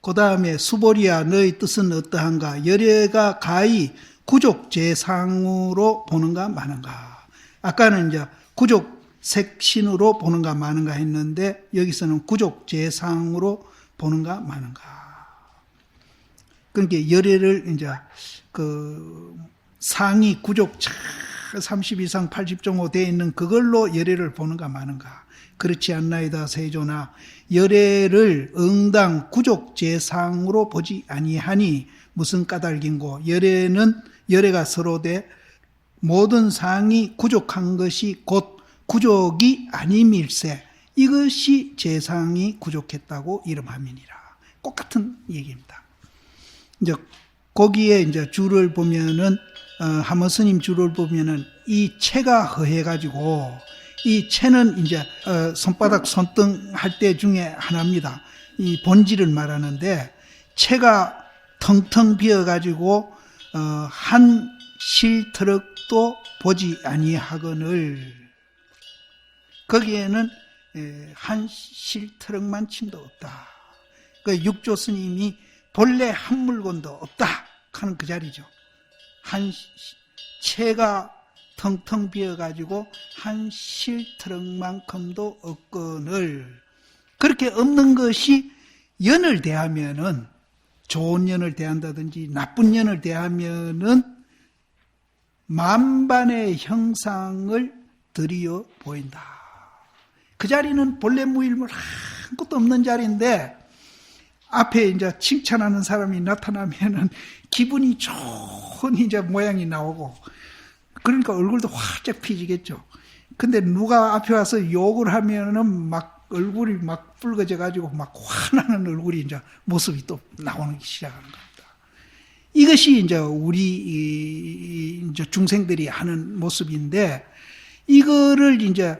그 다음에 수보리야 너의 뜻은 어떠한가? 열애가 가히 구족 제상으로 보는가 마는가? 아까는 이제 구족 색신으로 보는가 마는가 했는데 여기서는 구족 제상으로 보는가 마는가. 그러니까 열애를 이제 그 상위 구족 30 이상 80.5 되어 있는 그걸로 열애를 보는가 마는가. 그렇지 않나이다 세조나 열애를 응당 구족 제상으로 보지 아니하니 무슨 까닭인고. 열애가 서로 돼 모든 상이 구족한 것이 곧 구족이 아님일세. 이것이 제상이 구족했다고 이름함이니라. 똑같은 얘기입니다. 이제 거기에 이제 줄을 보면은 하모 스님 줄을 보면은 이 체가 허해가지고 이 체는 이제 손바닥 손등 할 때 중에 하나입니다. 이 본질을 말하는데 체가 텅텅 비어가지고 한 실트럭도 보지 아니하거늘. 거기에는 한 실트럭만 침도 없다. 그 육조 스님이 본래 한 물건도 없다 하는 그 자리죠. 한 체가 텅텅 비어가지고 한 실트럭만큼도 없거늘. 그렇게 없는 것이 연을 대하면은, 좋은 연을 대한다든지 나쁜 연을 대하면은 만반의 형상을 들이어 보인다. 그 자리는 본래 무일물 아무것도 없는 자리인데 앞에 이제 칭찬하는 사람이 나타나면은 기분이 좋은 이제 모양이 나오고, 그러니까 얼굴도 활짝 피지겠죠. 근데 누가 앞에 와서 욕을 하면은 막 얼굴이 막 붉어져 가지고 막 화나는 얼굴이 이제 모습이 또 나오기 시작하는 겁니다. 이것이 이제 우리 이제 중생들이 하는 모습인데, 이거를 이제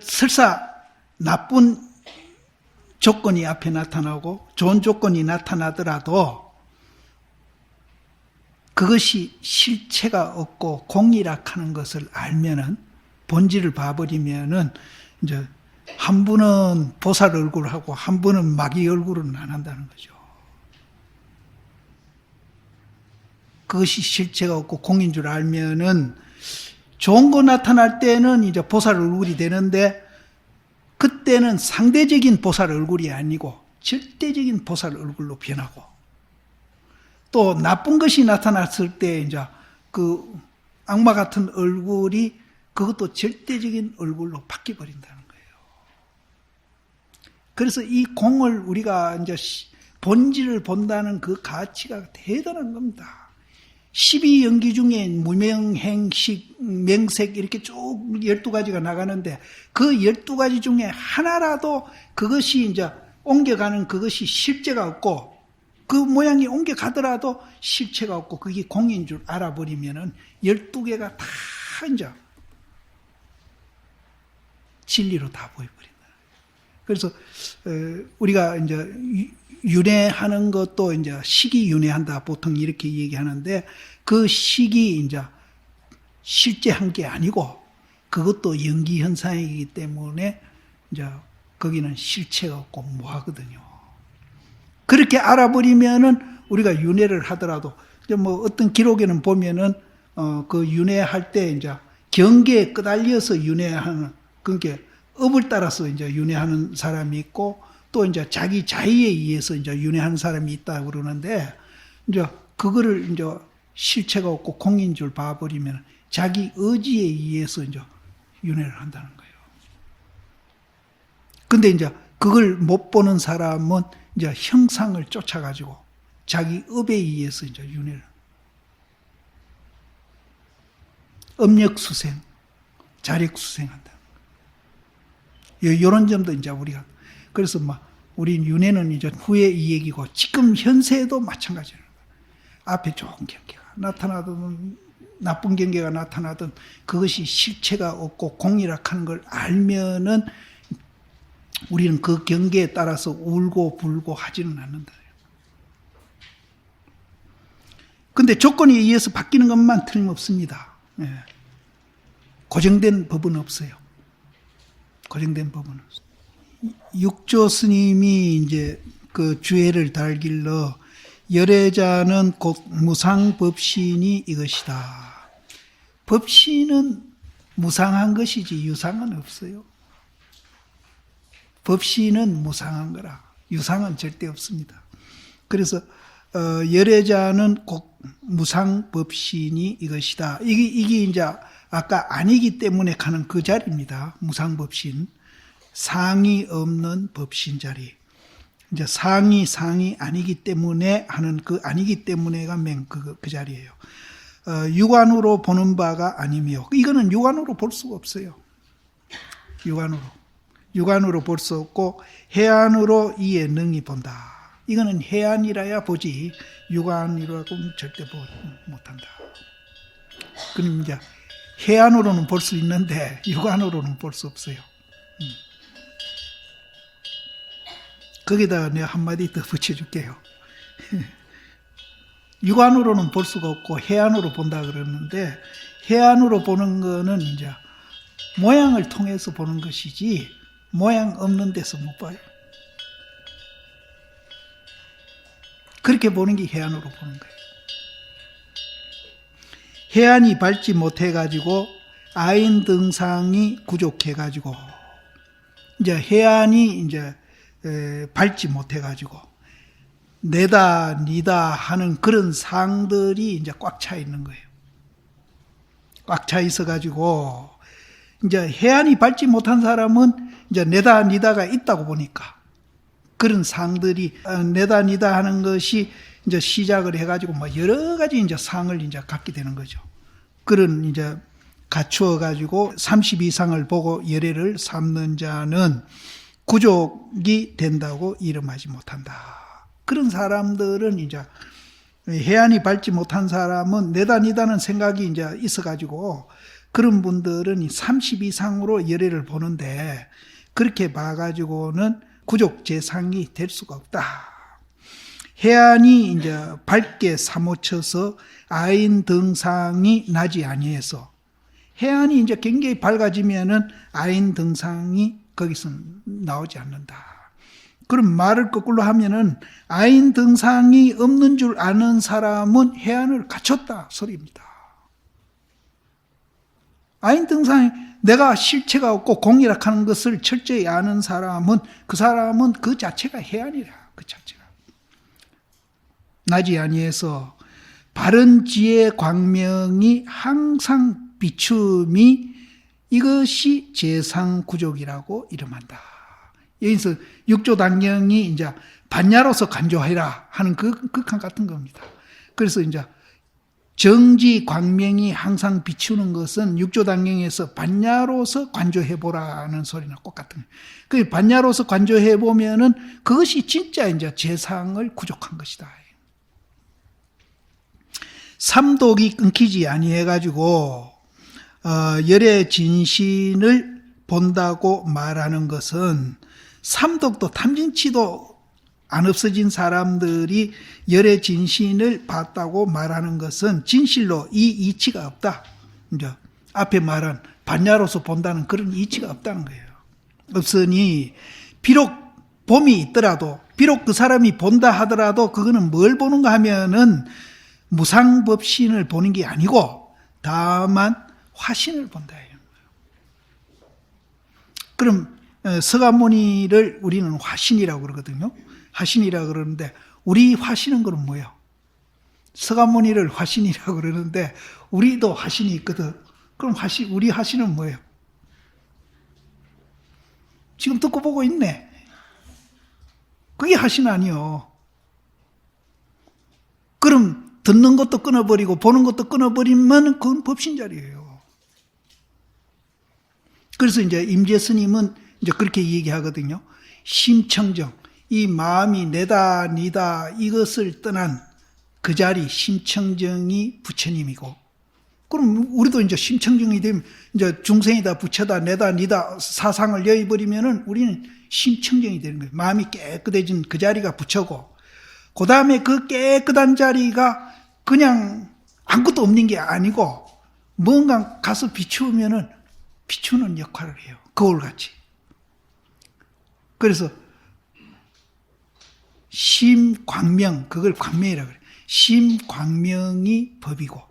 설사 나쁜 조건이 앞에 나타나고 좋은 조건이 나타나더라도 그것이 실체가 없고 공이락하는 것을 알면은, 본질을 봐버리면은 이제 한 분은 보살 얼굴을 하고 한 분은 마귀 얼굴은 안 한다는 거죠. 그것이 실체가 없고 공인 줄 알면은 좋은 거 나타날 때는 이제 보살 얼굴이 되는데, 그때는 상대적인 보살 얼굴이 아니고 절대적인 보살 얼굴로 변하고, 또 나쁜 것이 나타났을 때 이제 그 악마 같은 얼굴이 그것도 절대적인 얼굴로 바뀌어 버린다는 거예요. 그래서 이 공을 우리가 이제 본질을 본다는 그 가치가 대단한 겁니다. 12연기 중에 무명행식, 명색 이렇게 쭉 12가지가 나가는데 그 12가지 중에 하나라도 그것이 이제 옮겨가는 그것이 실제가 없고, 그 모양이 옮겨가더라도 실체가 없고 그게 공인 줄 알아버리면은 12개가 다 이제 진리로 다 보여버린다. 그래서 우리가 이제 윤회하는 것도 이제 식이 윤회한다 보통 이렇게 얘기하는데, 그 식이 이제 실제한 게 아니고 그것도 연기 현상이기 때문에 이제 거기는 실체가 없고 무하거든요. 그렇게 알아버리면은 우리가 윤회를 하더라도 이제 뭐 어떤 기록에는 보면은 그 윤회할 때 이제 경계에 끄달려서 윤회하는, 그러니까 업을 따라서 이제 윤회하는 사람이 있고, 또 이제 자기 자의에 의해서 이제 윤회하는 사람이 있다고 그러는데, 이제 그거를 이제 실체가 없고 공인 줄 봐버리면 자기 의지에 의해서 이제 윤회를 한다는 거예요. 근데 이제 그걸 못 보는 사람은 이제 형상을 쫓아가지고 자기 업에 의해서 이제 윤회를. 업력수생, 자력수생한다. 이런 점도 이제 우리가, 그래서 우리 윤회는 이제 후에 이 얘기고, 지금 현세에도 마찬가지입니다. 앞에 좋은 경계가 나타나든 나쁜 경계가 나타나든 그것이 실체가 없고 공이락하는 걸 알면은 우리는 그 경계에 따라서 울고 불고 하지는 않는다. 근데 조건에 의해서 바뀌는 것만 틀림없습니다. 예. 고정된 법은 없어요. 고정된 법은 없어요. 육조 스님이 이제 그 주회를 달길러 열애자는 곧 무상법신이 이것이다. 법신은 무상한 것이지 유상은 없어요. 법신은 무상한 거라. 유상은 절대 없습니다. 그래서 열애자는 곧 무상법신이 이것이다. 이게 이제 아까 아니기 때문에 가는 그 자리입니다. 무상법신. 상이 없는 법신 자리. 이제 상이 아니기 때문에 하는 그 아니기 때문에가 그 자리예요. 육안으로 보는 바가 아니며, 이거는 육안으로 볼 수가 없어요. 육안으로 볼 수 없고 해안으로 이에 능히 본다. 이거는 해안이라야 보지 육안이라고는 절대 못한다. 그럼 이제 해안으로는 볼 수 있는데 육안으로는 볼 수 없어요. 거기다가 내가 한마디 더 붙여줄게요. 육안으로는 볼 수가 없고 해안으로 본다 그러는데, 해안으로 보는 거는 이제 모양을 통해서 보는 것이지 모양 없는 데서 못 봐요. 그렇게 보는 게 해안으로 보는 거예요. 해안이 밟지 못해가지고 아인 등상이 부족해가지고, 이제 해안이 이제 밟지 못해가지고 내다 니다 하는 그런 상들이 이제 꽉 차 있는 거예요. 꽉 차 있어가지고 이제 해안이 밟지 못한 사람은 이제 내다 니다가 있다고 보니까 그런 상들이 내다 니다 하는 것이 이제 시작을 해가지고 뭐 여러 가지 이제 상을 이제 갖게 되는 거죠. 그런 이제 갖추어 가지고 32상을 보고 열애를 삼는 자는 구족이 된다고 이름하지 못한다. 그런 사람들은 이제 해안이 밟지 못한 사람은 내다 니다는 생각이 이제 있어가지고 그런 분들은 32상으로 열애를 보는데, 그렇게 봐가지고는 구족 재상이 될 수가 없다. 해안이 이제 밝게 사무쳐서 아인 등상이 나지 아니해서, 해안이 이제 굉장히 밝아지면은 아인 등상이 거기서 나오지 않는다. 그럼 말을 거꾸로 하면은 아인 등상이 없는 줄 아는 사람은 해안을 갖췄다 소리입니다. 아인 등상이 내가 실체가 없고 공이라고 하는 것을 철저히 아는 사람은 그 자체가 해안이라. 그 자체가 나지 아니해서 바른 지혜 광명이 항상 비춤이 이것이 재상구족이라고 이름한다. 여기서 육조당경이 이제 반야로서 간조해라 하는 극한 같은 겁니다. 그래서 이제 정지 광명이 항상 비추는 것은 육조당경에서 반야로서 관조해보라는 소리나 똑같은 거예요. 그 반야로서 관조해보면은 그것이 진짜 이제 재상을 구족한 것이다. 삼독이 끊기지 아니해가지고 열애 진신을 본다고 말하는 것은, 삼독도 탐진치도 안 없어진 사람들이 열애 진신을 봤다고 말하는 것은 진실로 이 이치가 없다. 이제 앞에 말한 반야로서 본다는 그런 이치가 없다는 거예요. 없으니 비록 봄이 있더라도, 비록 그 사람이 본다 하더라도 그거는 뭘 보는가 하면은 무상법신을 보는 게 아니고 다만 화신을 본다. 그럼 서가모니를 우리는 화신이라고 그러거든요. 화신이라고 그러는데 우리 화신은 그럼 뭐예요? 서가모니를 화신이라고 그러는데 우리도 화신이 있거든. 그럼 우리 화신은 뭐예요? 지금 듣고 보고 있네. 그게 화신 아니요. 그럼 듣는 것도 끊어버리고 보는 것도 끊어버리면 그건 법신자리예요. 그래서 이제 임재 스님은 이제 그렇게 얘기하거든요. 심청정, 이 마음이 내다 니다 이것을 떠난 그 자리 심청정이 부처님이고, 그럼 우리도 이제 심청정이 되면 이제 중생이다 부처다 내다 니다 사상을 여의버리면은 우리는 심청정이 되는 거예요. 마음이 깨끗해진 그 자리가 부처고, 그 다음에 그 깨끗한 자리가 그냥 아무것도 없는 게 아니고 뭔가 가서 비추면은 비추는 역할을 해요. 거울같이. 그래서 심광명, 그걸 광명이라고 그래요. 심광명이 법이고,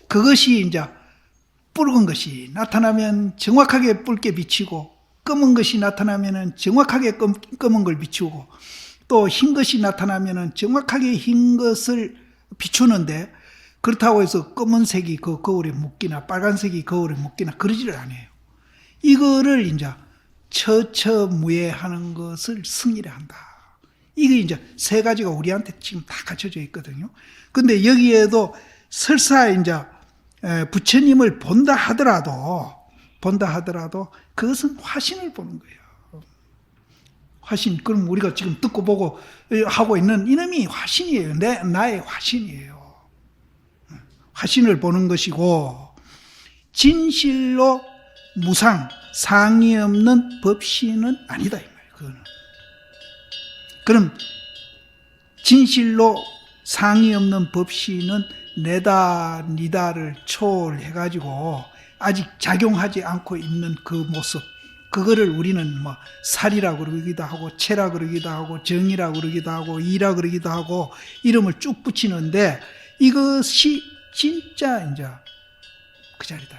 그것이 이제 붉은 것이 나타나면 정확하게 붉게 비치고, 검은 것이 나타나면 정확하게 검은 걸 비추고, 또 흰 것이 나타나면 정확하게 흰 것을 비추는데, 그렇다고 해서 검은색이 그 거울에 묶이나 빨간색이 거울에 묶이나 그러지를 않아요. 이거를 이제 처처무예하는 것을 승리를 한다. 이게 이제 세 가지가 우리한테 지금 다 갖춰져 있거든요. 근데 여기에도 설사 이제 부처님을 본다 하더라도 그것은 화신을 보는 거예요. 화신. 그럼 우리가 지금 듣고 보고 하고 있는 이놈이 화신이에요. 나의 화신이에요. 화신을 보는 것이고, 진실로 무상, 상이 없는 법신은 아니다 이 말이에요. 그거는. 그럼 진실로 상이 없는 법신은 내다 니다를 초월해가지고 아직 작용하지 않고 있는 그 모습, 그거를 우리는 뭐 살이라 그러기도 하고 체라 그러기도 하고 정이라 그러기도 하고 이라 그러기도 하고 이름을 쭉 붙이는데, 이것이 진짜 이제 그 자리다.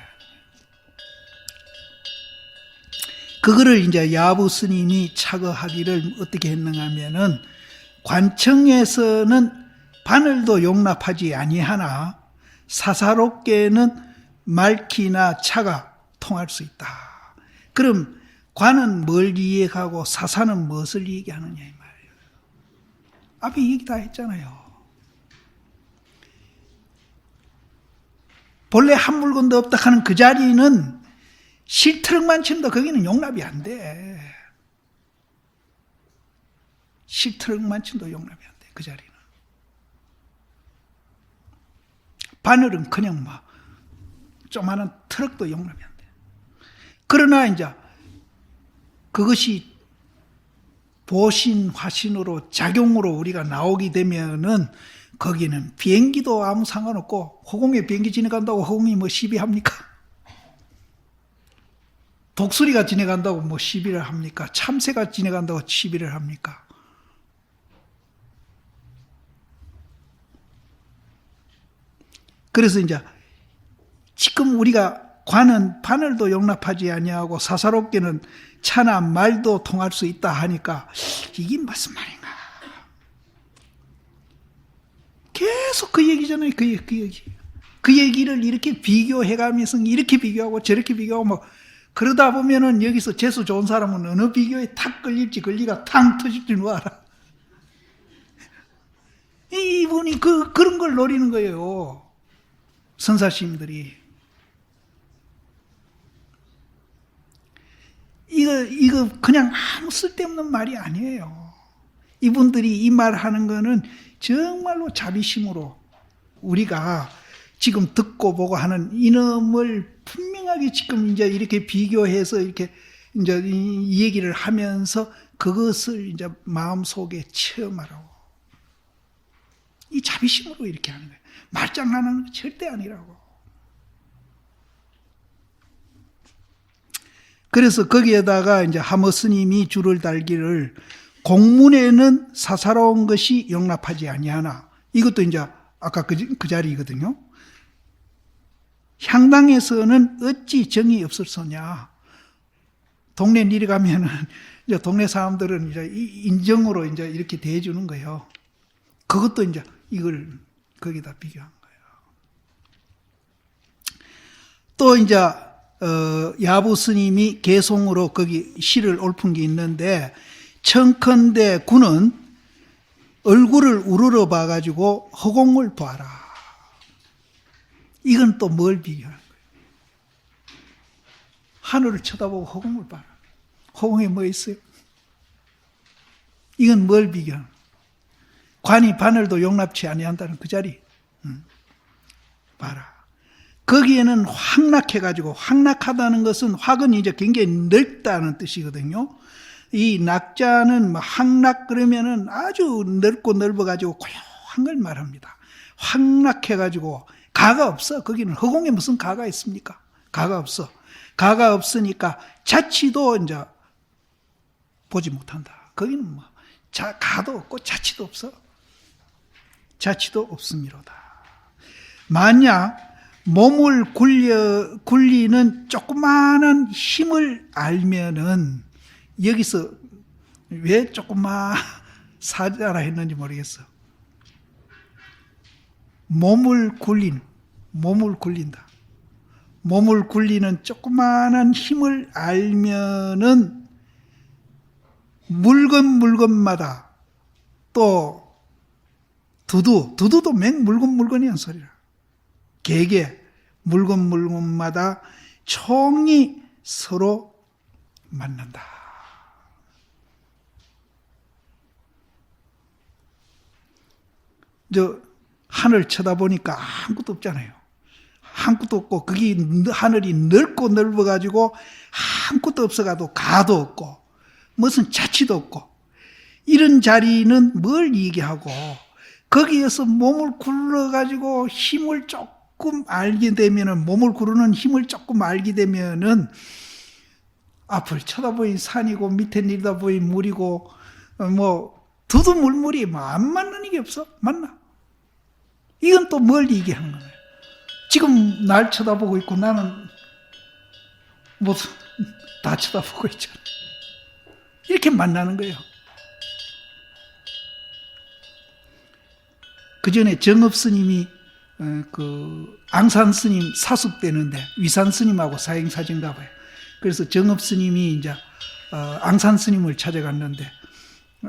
그거를 이제 야부 스님이 차거하기를 어떻게 했는가 하면은, 관청에서는 바늘도 용납하지 아니하나 사사롭게는 말키나 차가 통할 수 있다. 그럼 관은 뭘 이해하고 사사는 무엇을 얘기하느냐 이 말이에요. 앞에 얘기 다 했잖아요. 본래 한 물건도 없다 하는 그 자리는 실트럭만 친다. 거기는 용납이 안 돼. 실트럭만 친도 용납이 안 돼. 그 자리는. 바늘은 그냥 막 조그마한 트럭도 용납이 안 돼. 그러나 이제 그것이 보신 화신으로 작용으로 우리가 나오게 되면은 거기는 비행기도 아무 상관없고, 허공에 비행기 지나간다고 허공이 뭐 시비합니까? 독수리가 지나간다고 뭐 시비를 합니까? 참새가 지나간다고 시비를 합니까? 그래서 이제 지금 우리가 관은 바늘도 용납하지 아니하고 사사롭게는 차나 말도 통할 수 있다 하니까 이게 무슨 말인가? 계속 그 얘기잖아요. 그 얘기. 그 얘기를 이렇게 비교해가면서 이렇게 비교하고 저렇게 비교하고 뭐 그러다 보면은 여기서 재수 좋은 사람은 어느 비교에 탁 걸릴지 걸리가 탕 터질지 누가 알아. 이분이 그런 걸 노리는 거예요. 선사시님들이. 이거 그냥 아무 쓸데없는 말이 아니에요. 이분들이 이 말 하는 거는 정말로 자비심으로 우리가 지금 듣고 보고 하는 이놈을 분명하게 지금 이제 이렇게 비교해서 이렇게 이제 이 얘기를 하면서 그것을 이제 마음속에 체험하라고. 이 자비심으로 이렇게 하는 거예요. 말장난은 절대 아니라고. 그래서 거기에다가 이제 하모 스님이 줄을 달기를 공문에는 사사로운 것이 용납하지 아니하나. 이것도 이제 아까 그 자리거든요. 향당에서는 어찌 정이 없을소냐. 동네 내려가면은 이제 동네 사람들은 이제 인정으로 이제 이렇게 대해주는 거예요. 그것도 이제 이걸 거기다 비교한 거예요. 또 이제 야부 스님이 개송으로 거기 시를 읊은 게 있는데, 청컨대 군은 얼굴을 우러러 봐가지고 허공을 봐라. 이건 또 뭘 비교하는 거예요? 하늘을 쳐다보고 허공을 봐라. 허공에 뭐 있어요? 이건 뭘 비교하는 거예요? 관이 바늘도 용납치 아니한다는 그 자리. 봐라. 거기에는 확락해가지고, 확락하다는 것은 확은 이제 굉장히 넓다는 뜻이거든요. 이 낙자는 확락 그러면은 아주 넓고 넓어가지고 고요한 걸 말합니다. 확락해가지고 가가 없어. 거기는 허공에 무슨 가가 있습니까? 가가 없어. 가가 없으니까 자치도 이제 보지 못한다. 거기는 뭐 가도 없고 자치도 없어. 자치도 없음이로다. 만약 몸을 굴리는 조그마한 힘을 알면은, 여기서 왜 조그마 사자라 했는지 모르겠어. 몸을 굴린다. 몸을 굴리는 조그마한 힘을 알면은 물건마다, 또 두두도 물건이란 소리라. 개개 물건마다 총이 서로 만난다. 하늘 쳐다보니까 아무것도 없잖아요. 아무것도 없고, 거기 하늘이 넓어가지고 아무것도 없어가도 가도 없고, 무슨 자취도 없고, 이런 자리는 뭘 얘기하고, 거기에서 몸을 굴러가지고 힘을 조금 알게 되면은, 몸을 구르는 힘을 조금 알게 되면은, 앞을 쳐다보니 산이고, 밑에 내려다보니 물이고, 두두물물이 안 맞는 게 없어? 맞나? 이건 또 뭘 얘기하는 거예요? 지금 날 쳐다보고 있고, 나는 다 쳐다보고 있잖아. 이렇게 만나는 거예요. 그 전에 정업 스님이 앙산 스님 사숙되는데, 위산 스님하고 사행사진가 봐요. 그래서 정업 스님이 이제 앙산 스님을 찾아갔는데,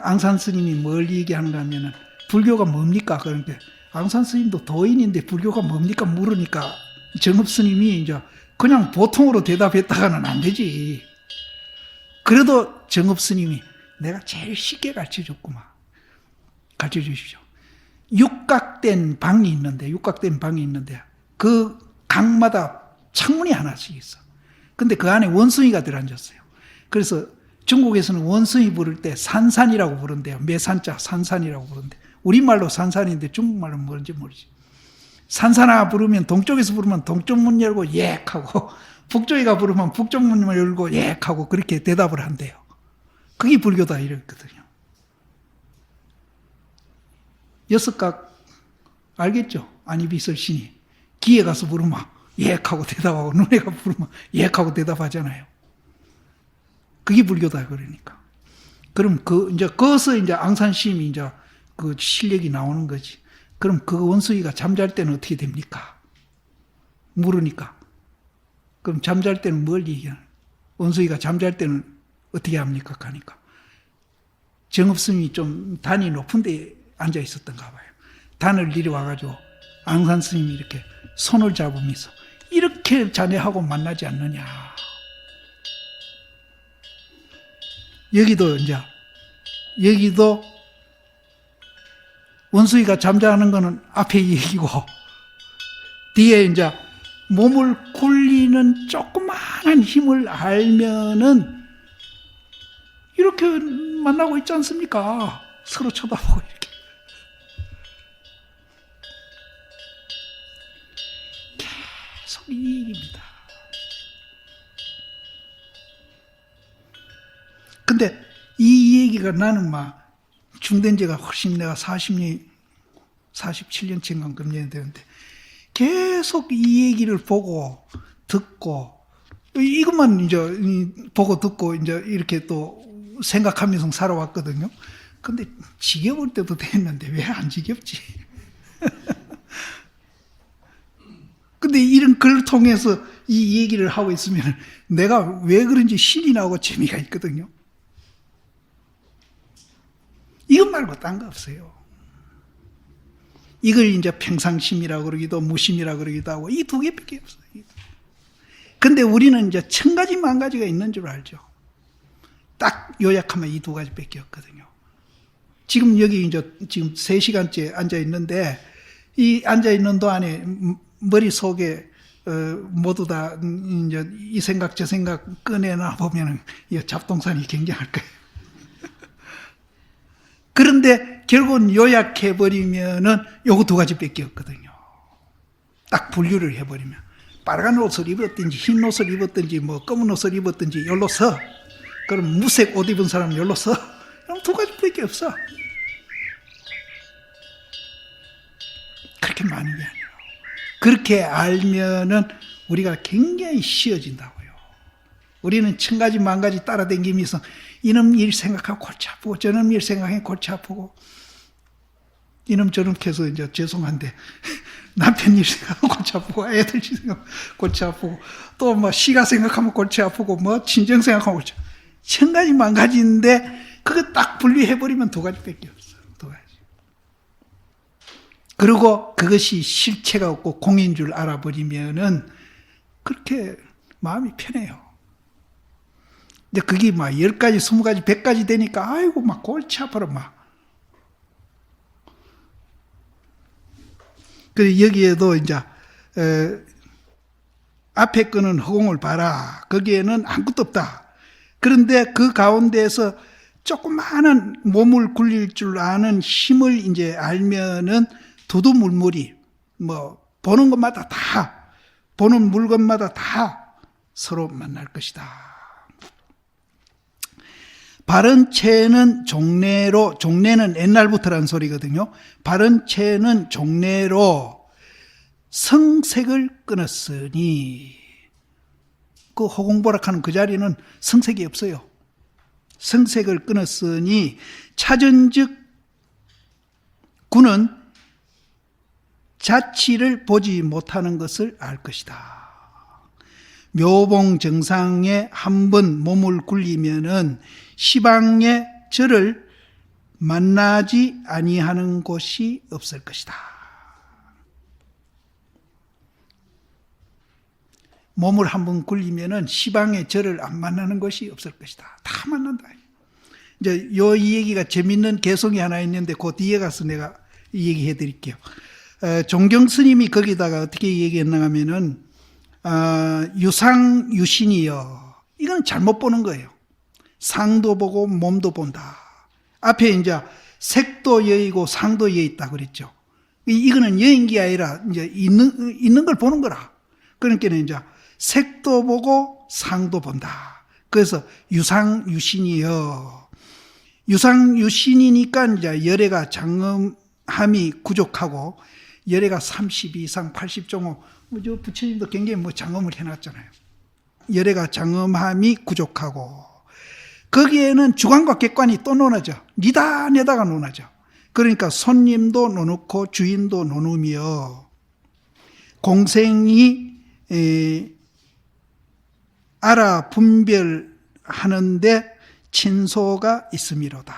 앙산 스님이 뭘 얘기하는가 하면은, 불교가 뭡니까? 그러니까 앙산 스님도 도인인데 불교가 뭡니까? 물으니까 정업 스님이 이제 그냥 보통으로 대답했다가는 안 되지. 그래도 정업 스님이 내가 제일 쉽게 가르쳐 줬구만. 가르쳐 주십시오. 육각된 방이 있는데, 그 강마다 창문이 하나씩 있어. 근데 그 안에 원숭이가 들어앉았어요. 그래서 중국에서는 원숭이 부를 때 산산이라고 부른대요. 매산자 산산이라고 부른대. 우리말로 산산인데 중국말로 뭔지 모르지. 산산아 부르면, 동쪽에서 부르면 동쪽 문 열고 옙 하고, 북쪽이가 부르면 북쪽 문 열고 옙 하고, 그렇게 대답을 한대요. 그게 불교다 이랬거든요. 여섯각 알겠죠? 안이비설 신이 귀에 가서 부르면 옙 하고 대답하고, 눈에 가서 부르면 옙 하고 대답하잖아요. 그게 불교다 그러니까. 그럼 거기서 이제 앙산심이 이제 그 실력이 나오는 거지. 그럼 그 원숭이가 잠잘 때는 어떻게 됩니까? 물으니까. 그럼 잠잘 때는 뭘 얘기하는? 원숭이가 잠잘 때는 어떻게 합니까? 하니까. 정업스님이 좀 단이 높은 데 앉아 있었던가 봐요. 단을 내려와가지고 앙산 스님이 이렇게 손을 잡으면서, 이렇게 자네하고 만나지 않느냐. 여기도 원숭이가 잠자는 거는 앞에 얘기고, 뒤에 이제 몸을 굴리는 조그마한 힘을 알면은 이렇게 만나고 있지 않습니까? 서로 쳐다보고 이렇게. 계속 이 얘기입니다. 근데 이 얘기가 나는 중된 지가 훨씬 내가 47년쯤간 금년이 되는데, 계속 이 얘기를 보고 듣고, 이것만 이제 보고 듣고 이제 이렇게 또 생각하면서 살아왔거든요. 근데 지겨울 때도 됐는데 왜 안 지겹지? 근데 이런 글 통해서 이 얘기를 하고 있으면 내가 왜 그런지 신이 나오고 재미가 있거든요. 이것 말고 딴 거 없어요. 이걸 이제 평상심이라고 그러기도 무심이라고 그러기도 하고, 이 두 개밖에 없어요. 근데 우리는 이제 1000가지 만가지가 있는 줄 알죠. 딱 요약하면 이 두 가지밖에 없거든요. 지금 여기 지금 3시간째 앉아 있는데, 이 앉아 있는 동안에 머릿속에 모두 다 이제 이 생각 저 생각 꺼내놔 보면은 이 잡동산이 굉장할 거예요. 그런데 결국은 요약해버리면은 요거 두 가지밖에 없거든요. 딱 분류를 해버리면. 빨간 옷을 입었든지, 흰 옷을 입었든지, 검은 옷을 입었든지, 열로 서. 그럼 무색 옷 입은 사람 열로 서. 그럼 두 가지밖에 없어. 그렇게 많은 게 아니에요. 그렇게 알면은 우리가 굉장히 쉬워진다고요. 우리는 천 가지 만 가지 따라다니면서 이놈 일 생각하고 골치 아프고 저놈 일 생각하고 골치 아프고 이놈 저놈 해서 이제 죄송한데 남편 일 생각하고 골치 아프고 애들 일 생각하고 골치 아프고 또 뭐 시가 생각하면 골치 아프고 뭐 친정 생각하면 골치 아프고 천 가지 만 가지인데 그거 딱 분리해버리면 두 가지밖에 없어. 두 가지. 그리고 그것이 실체가 없고 공인 줄 알아버리면은 그렇게 마음이 편해요. 근데 그게 막 10가지, 20가지, 100가지 되니까 아이고 막 골치 아파라 막. 그래서 여기에도 이제 앞에 거는 허공을 봐라. 거기에는 아무것도 없다. 그런데 그 가운데에서 조그마한 몸을 굴릴 줄 아는 힘을 이제 알면은 두두물물이 뭐 보는 것마다 다 보는 물건마다 다 서로 만날 것이다. 바른 채는 종래로, 종래는 옛날부터라는 소리거든요. 바른 채는 종래로 성색을 끊었으니, 그 호공보락하는 그 자리는 성색이 없어요. 성색을 끊었으니 찾은즉 구는 자치를 보지 못하는 것을 알 것이다. 묘봉 정상에 한번 몸을 굴리면은 시방의 저를 만나지 아니하는 곳이 없을 것이다. 몸을 한번 굴리면은 시방의 저를 안 만나는 것이 없을 것이다. 다 만난다. 이제 이 얘기가 재밌는 개성이 하나 있는데 그 뒤에 가서 내가 얘기해 드릴게요. 종경 스님이 거기다가 어떻게 얘기했나 하면은 유상유신이여. 이건 잘못 보는 거예요. 상도 보고 몸도 본다. 앞에 이제 색도 여의고 상도 여의 있다 그랬죠. 이거는 여인 게 아니라 이제 있는 걸 보는 거라. 그러니까 이제 색도 보고 상도 본다. 그래서 유상유신이여. 유상유신이니까 이제 열애가 장엄함이 부족하고 열애가 30 이상 80종호 저 부처님도 굉장히 뭐 장엄을 해놨잖아요. 열애가 장엄함이 부족하고 거기에는 주관과 객관이 또 논하죠. 니다 내다가 논하죠. 그러니까 손님도 노놓고 주인도 노누며 공생이 알아 분별하는데 친소가 있음이로다.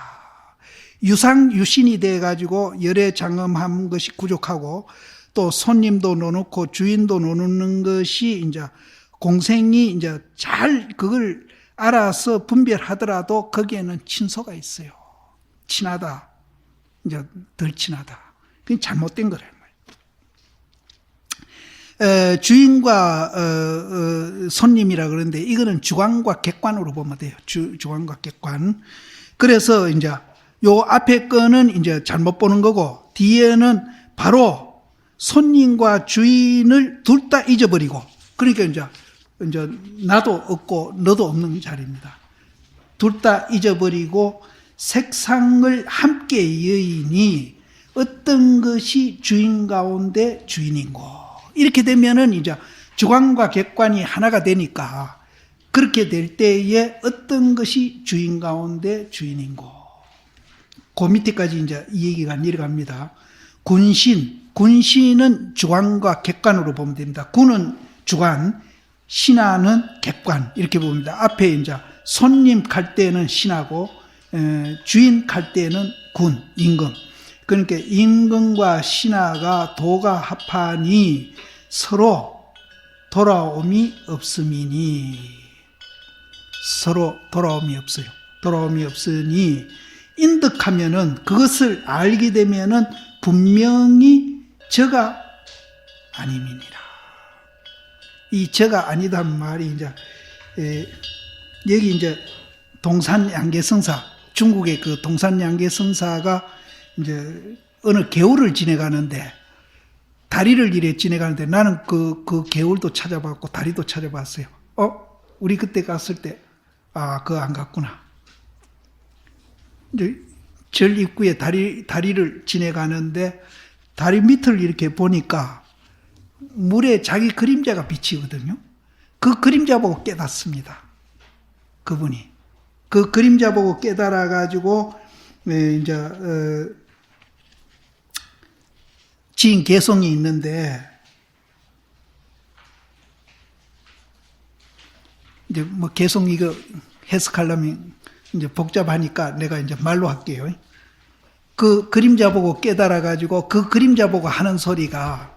유상유신이 돼가지고 열애 장엄한 것이 부족하고 또 손님도 노놓고 주인도 노는 것이 이제 공생이 이제 잘 그걸 알아서 분별하더라도 거기에는 친소가 있어요. 친하다. 이제 덜 친하다. 그게 잘못된 거란 말이에요. 주인과 손님이라 그러는데 이거는 주관과 객관으로 보면 돼요. 주관과 객관. 그래서 이제 요 앞에 거는 이제 잘못 보는 거고 뒤에는 바로 손님과 주인을 둘 다 잊어버리고 그러니까 이제 나도 없고 너도 없는 자리입니다. 둘 다 잊어버리고 색상을 함께 여인이 어떤 것이 주인 가운데 주인인고 이렇게 되면은 이제 주관과 객관이 하나가 되니까 그렇게 될 때에 어떤 것이 주인 가운데 주인인고 그 밑에까지 이제 이 얘기가 내려갑니다. 군신은 주관과 객관으로 보면 됩니다. 군은 주관, 신하는 객관 이렇게 봅니다. 앞에 이제 손님 갈 때는 신하고 주인 갈 때는 군, 임금. 그러니까 임금과 신하가 도가 합하니 서로 돌아옴이 없음이니 서로 돌아옴이 없어요. 돌아옴이 없으니 인득하면은 그것을 알게 되면은 분명히 저가 아님이니라. 이 저가 아니단 말이 이제 여기 이제 동산양계성사 중국의 그 동산양계성사가 이제 어느 개울을 지내가는데 다리를 이래 지내가는데 나는 그 개울도 찾아봤고 다리도 찾아봤어요. 우리 그때 갔을 때 그거 안 갔구나. 이제 절 입구에 다리를 지나가는데 다리 밑을 이렇게 보니까 물에 자기 그림자가 비치거든요. 그 그림자 보고 깨닫습니다. 그분이. 그 그림자 보고 깨달아가지고, 이제, 지인 개성이 있는데, 이제 뭐 개성 이거 해석하려면 이제 복잡하니까 내가 이제 말로 할게요. 그 그림자 보고 깨달아가지고 그 그림자 보고 하는 소리가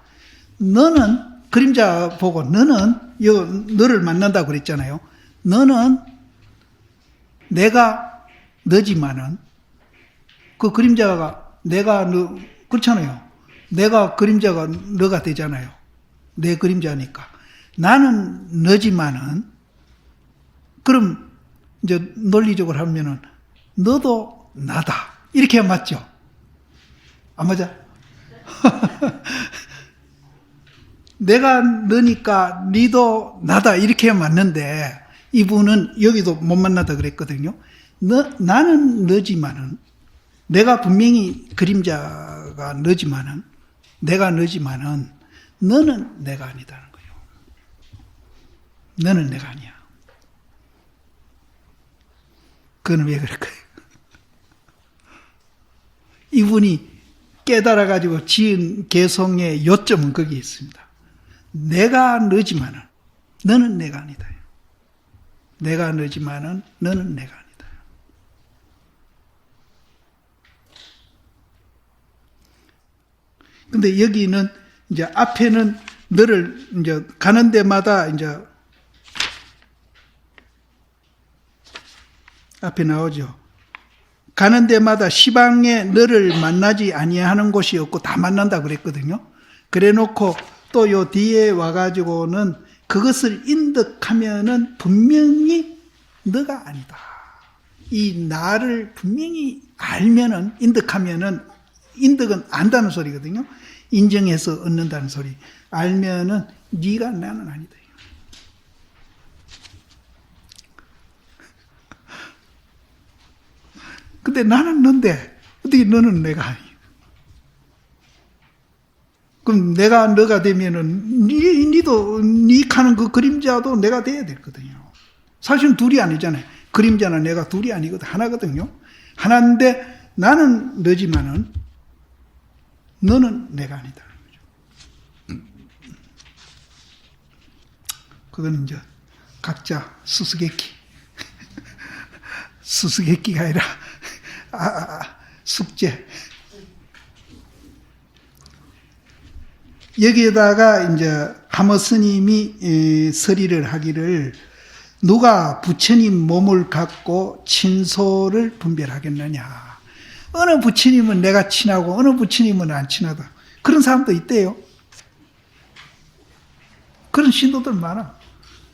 너는 그림자 보고 너를 만난다고 그랬잖아요. 너는 내가 너지만은 그 그림자가 내가 너 그렇잖아요. 내가 그림자가 너가 되잖아요. 내 그림자니까. 나는 너지만은 그럼 이제 논리적으로 하면은 너도 나다. 이렇게 맞죠? 안 맞아? 내가 너니까 니도 나다. 이렇게 맞는데 이분은 여기도 못 만나다 그랬거든요. 나는 너지만은 내가 분명히 그림자가 너지만은 내가 너지만은 너는 내가 아니다는 거예요. 너는 내가 아니야. 그건 왜 그럴까요? 이분이 깨달아가지고 지은 개성의 요점은 거기에 있습니다. 내가 너지만은 너는 내가 아니다. 내가 너지만은 너는 내가 아니다. 근데 여기는 이제 앞에는 너를 이제 가는 데마다 이제 앞에 나오죠. 가는 데마다 시방에 너를 만나지 아니하는 곳이 없고 다 만난다 그랬거든요. 그래 놓고 또 요 뒤에 와가지고는 그것을 인득하면은 분명히 너가 아니다. 이 나를 분명히 알면은 인득하면은 인득은 안다는 소리거든요. 인정해서 얻는다는 소리. 알면은 네가 나는 아니다. 근데 나는 너인데 어떻게 너는 내가 아니야? 그럼 내가 너가 되면은 니도 니 가는 그 그림자도 내가 돼야 되거든요. 사실은 둘이 아니잖아요. 그림자나 내가 둘이 아니거든. 하나거든요. 하나인데 나는 너지만은 너는 내가 아니다. 그건 이제 각자 수수께끼. 수수께끼가 아니라 숙제. 여기에다가 이제 하모 스님이 서리를 하기를 누가 부처님 몸을 갖고 친소를 분별하겠느냐. 어느 부처님은 내가 친하고 어느 부처님은 안 친하다. 그런 사람도 있대요. 그런 신도들 많아.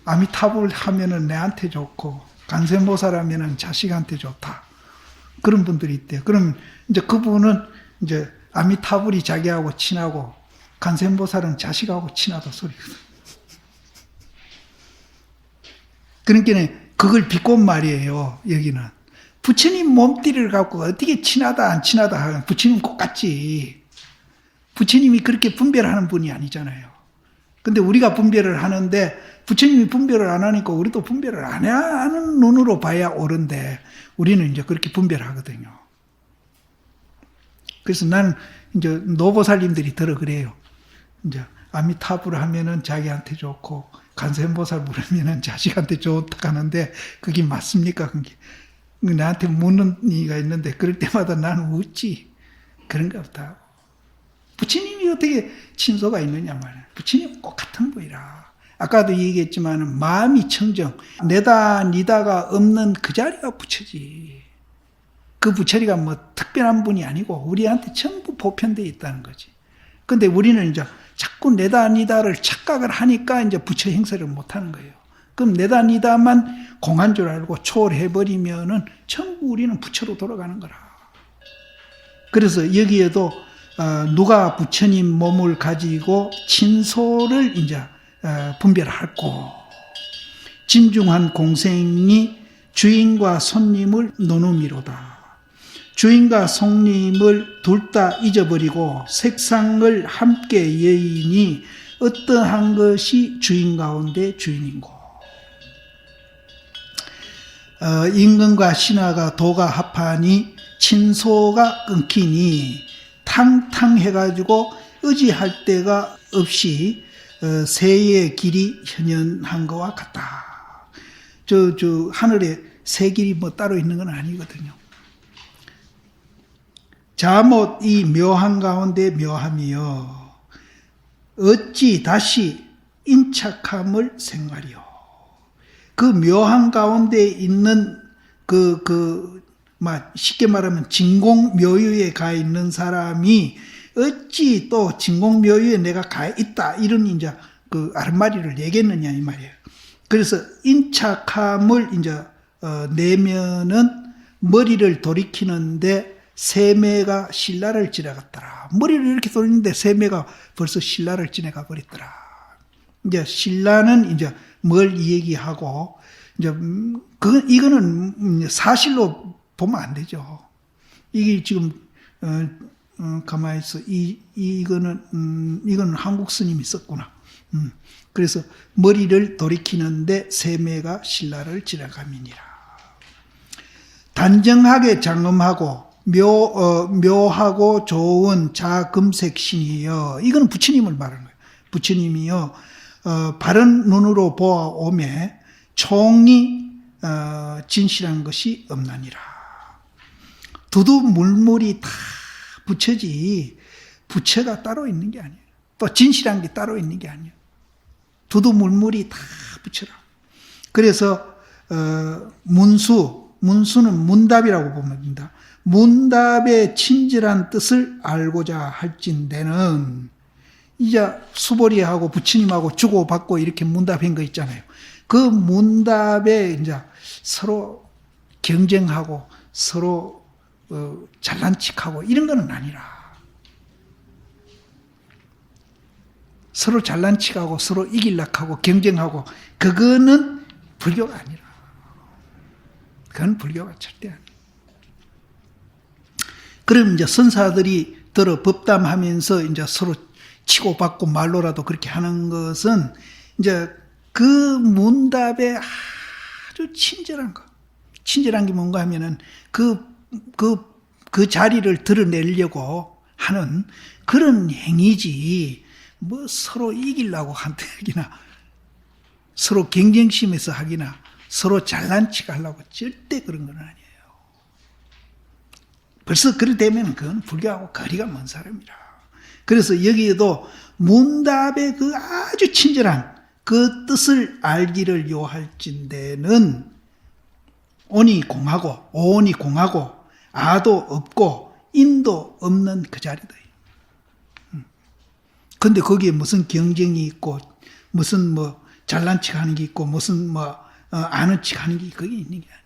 아미타불 하면은 내한테 좋고 간센보살 하면은 자식한테 좋다. 그런 분들이 있대요. 그럼 이제 그분은 이제 아미타불이 자기하고 친하고 간센보살은 자식하고 친하다 소리거든. 그러니까 그걸 비꼰 말이에요. 여기는 부처님 몸띠를 갖고 어떻게 친하다 안 친하다 하면 부처님 꼭 같지. 부처님이 그렇게 분별하는 분이 아니잖아요. 근데 우리가 분별을 하는데 부처님이 분별을 안 하니까 우리도 분별을 안 하는 눈으로 봐야 옳은데 우리는 이제 그렇게 분별하거든요. 그래서 나는 이제 노보살님들이 들어 그래요. 이제 아미타불 하면은 자기한테 좋고 간센보살 부르면은 자식한테 좋다 하는데 그게 맞습니까? 그게 나한테 묻는 이가 있는데 그럴 때마다 나는 웃지. 그런 거 없다. 부처님이 어떻게 친소가 있느냐 말이야. 부처님 꼭 같은 분이라. 아까도 얘기했지만 마음이 청정. 내다 니다가 없는 그 자리가 부처지. 그 부처리가 뭐 특별한 분이 아니고 우리한테 전부 보편되어 있다는 거지. 근데 우리는 이제 자꾸 내다 니다를 착각을 하니까 이제 부처 행세를 못 하는 거예요. 그럼 내다 니다만 공한 줄 알고 초월해버리면은 전부 우리는 부처로 돌아가는 거라. 그래서 여기에도 누가 부처님 몸을 가지고 친소를 이제 분별하고 진중한 공생이 주인과 손님을 노누미로다. 주인과 손님을 둘 다 잊어버리고 색상을 함께 여인이 어떠한 것이 주인 가운데 주인인고. 임금과 신하가 도가 합하니 친소가 끊기니 탕탕해가지고 의지할 데가 없이 새의 길이 현현한 것과 같다. 하늘에 새 길이 뭐 따로 있는 건 아니거든요. 자못 이 묘한 가운데 묘함이여 어찌 다시 인착함을 생각하리요. 그 묘한 가운데 있는 쉽게 말하면 진공묘유에 가 있는 사람이 어찌 또 진공묘유에 내가 가 있다 이런 이제 그 아랫말이를 얘기했느냐 이 말이에요. 그래서 인착함을 이제 내면은 머리를 돌이키는데 세매가 신라를 지나갔더라. 머리를 이렇게 돌리는데 세매가 벌써 신라를 지나가 버렸더라. 이제 신라는 이제 뭘 얘기하고 이제 이거는 사실로 보면 안 되죠. 이게 지금 가만히 있어. 이거는 한국 스님이 썼구나. 그래서 머리를 돌이키는데 세매가 신라를 지나가미니라. 단정하게 장엄하고 묘하고 좋은 자금색 신이여. 이건 부처님을 말하는 거예요. 부처님이여 바른 눈으로 보아오매 총이 진실한 것이 없나니라. 두두물물이 다 부처지 부처가 따로 있는 게 아니에요. 또 진실한 게 따로 있는 게 아니에요. 두두물물이 다 부처라. 그래서 문수는 문답이라고 보면 됩니다. 문답의 친절한 뜻을 알고자 할진대는 이제 수보리하고 부처님하고 주고받고 이렇게 문답한 거 있잖아요. 그 문답에 이제 서로 경쟁하고 서로 잘난 척하고 이런 거는 아니라 서로 잘난 척하고 서로 이기려고 하고 경쟁하고 그거는 불교가 아니라 그건 불교가 절대 아니에요. 그럼 이제 선사들이 들어 법담하면서 이제 서로 치고받고 말로라도 그렇게 하는 것은 이제 그 문답에 아주 친절한 거. 친절한 게 뭔가 하면은 그 자리를 드러내려고 하는 그런 행위지, 뭐 서로 이기려고 한다기나, 서로 경쟁심에서 하기나, 서로 잘난 척 하려고 절대 그런 건 아니에요. 벌써 그래 되면 그건 불교하고 거리가 먼 사람이라. 그래서 여기에도 문답의 그 아주 친절한 그 뜻을 알기를 요할진대는 온이 공하고 오온이 공하고 아도 없고 인도 없는 그 자리다. 근데 거기에 무슨 경쟁이 있고 무슨 뭐 잘난 척 하는 게 있고 무슨 뭐 아는 척 하는 게 그게 있는 게 아니에요.